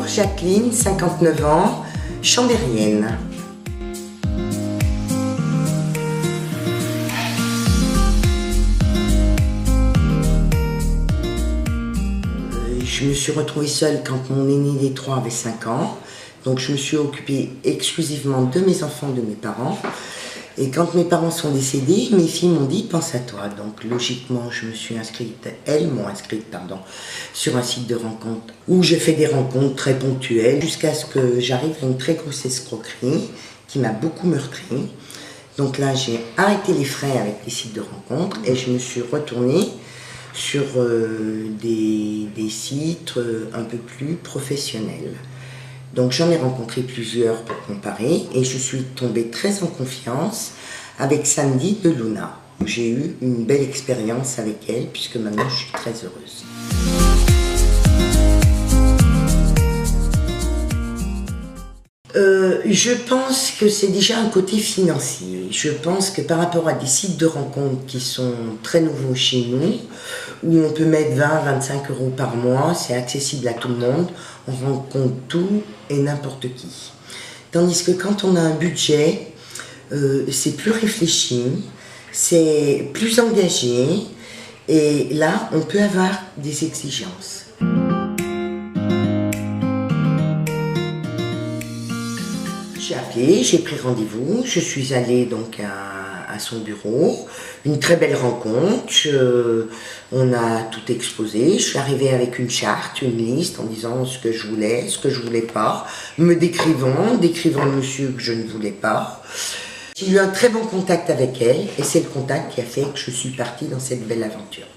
Jacqueline, 59 ans, chambérienne. Je me suis retrouvée seule quand mon aîné des 3 avait 5 ans. Donc je me suis occupée exclusivement de mes enfants, de mes parents. Et quand mes parents sont décédés, mes filles m'ont dit « pense à toi ». Donc logiquement, je me suis inscrite, elles m'ont inscrite, pardon, sur un site de rencontre où je fais des rencontres très ponctuelles jusqu'à ce que j'arrive à une très grosse escroquerie qui m'a beaucoup meurtrie. Donc là, j'ai arrêté les frais avec les sites de rencontres et je me suis retournée sur des sites un peu plus professionnels. Donc j'en ai rencontré plusieurs pour comparer et je suis tombée très en confiance avec Sandy de Luna. J'ai eu une belle expérience avec elle puisque maintenant je suis très heureuse. Je pense que c'est déjà un côté financier. Je pense que par rapport à des sites de rencontres qui sont très nouveaux chez nous, où on peut mettre 20-25 € par mois, c'est accessible à tout le monde, on rencontre tout et n'importe qui. Tandis que quand on a un budget, c'est plus réfléchi, c'est plus engagé, et là, on peut avoir des exigences. J'ai appelé, j'ai pris rendez-vous, je suis allée donc à son bureau, une très belle rencontre, on a tout exposé, je suis arrivée avec une charte, une liste en disant ce que je voulais pas, me décrivant le monsieur que je ne voulais pas. J'ai eu un très bon contact avec elle et c'est le contact qui a fait que je suis partie dans cette belle aventure.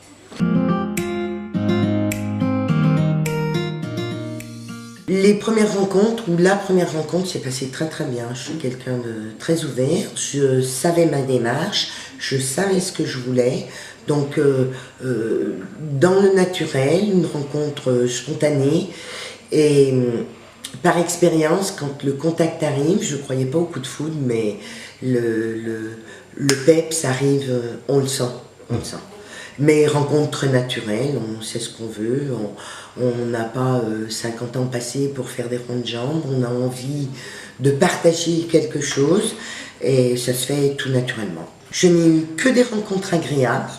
Les premières rencontres, ou la première rencontre s'est passée très très bien. Je suis quelqu'un de très ouvert, je savais ma démarche, je savais ce que je voulais. Donc dans le naturel, une rencontre spontanée. Et par expérience, quand le contact arrive, je ne croyais pas au coup de foudre, mais le peps arrive, on le sent, on le sent. Mais rencontre très naturelle, on sait ce qu'on veut, on n'a pas 50 ans passés pour faire des rondes de jambes, on a envie de partager quelque chose et ça se fait tout naturellement. Je n'ai eu que des rencontres agréables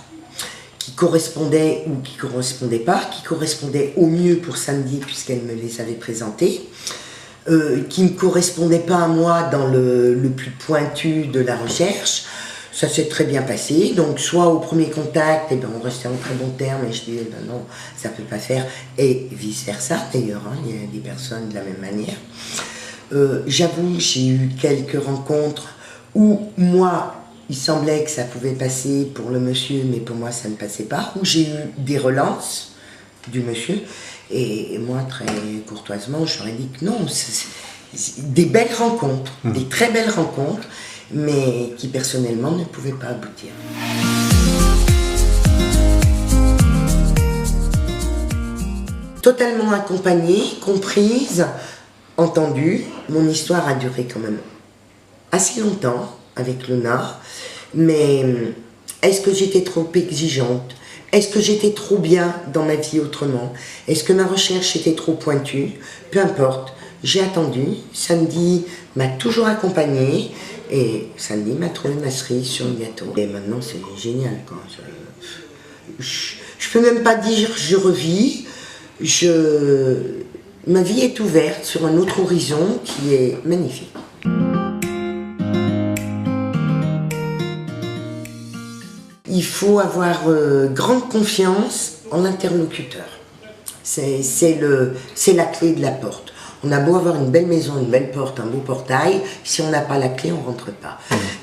qui correspondaient ou qui ne correspondaient pas, qui correspondaient au mieux pour Sandy puisqu'elle me les avait présentées, qui ne correspondaient pas à moi dans le plus pointu de la recherche. Ça s'est très bien passé, donc soit au premier contact, on restait en très bons termes et je disais non, ça ne peut pas faire, et vice versa d'ailleurs, il y a des personnes de la même manière. J'avoue, j'ai eu quelques rencontres où moi, il semblait que ça pouvait passer pour le monsieur, mais pour moi ça ne passait pas, où j'ai eu des relances du monsieur, et moi très courtoisement, je leur ai dit que non, c'est des belles rencontres, des très belles rencontres, mais qui personnellement ne pouvaient pas aboutir. Totalement accompagnée, comprise, entendue. Mon histoire a duré quand même assez longtemps avec Luna, mais est-ce que j'étais trop exigeante? Est-ce que j'étais trop bien dans ma vie autrement? Est-ce que ma recherche était trop pointue? Peu importe, j'ai attendu. Sandy m'a toujours accompagnée. Et Sandy m'a trouvé ma cerise sur le gâteau. Et maintenant, c'est génial, quoi. Je peux même pas dire je revis. Ma vie est ouverte sur un autre horizon qui est magnifique. Il faut avoir grande confiance en l'interlocuteur. C'est la clé de la porte. On a beau avoir une belle maison, une belle porte, un beau portail, si on n'a pas la clé, on ne rentre pas.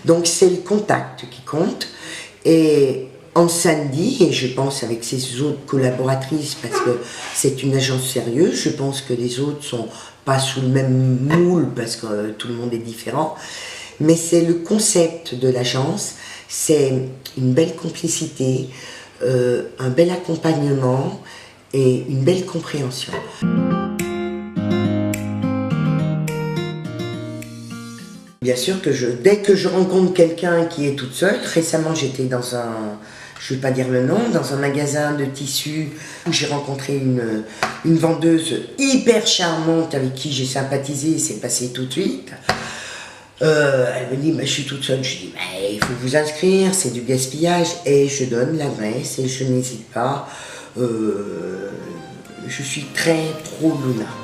Donc c'est le contact qui compte. Et en Sandy, et je pense avec ses autres collaboratrices, parce que c'est une agence sérieuse, je pense que les autres ne sont pas sous le même moule, parce que tout le monde est différent. Mais c'est le concept de l'agence, c'est une belle complicité, un bel accompagnement et une belle compréhension. Bien sûr que dès que je rencontre quelqu'un qui est toute seule, récemment j'étais dans je ne vais pas dire le nom, dans un magasin de tissus où j'ai rencontré une vendeuse hyper charmante avec qui j'ai sympathisé et c'est passé tout de suite. Elle me dit, je suis toute seule. Je dis, il faut vous inscrire, c'est du gaspillage. Et je donne l'adresse et je n'hésite pas. Je suis très pro Luna.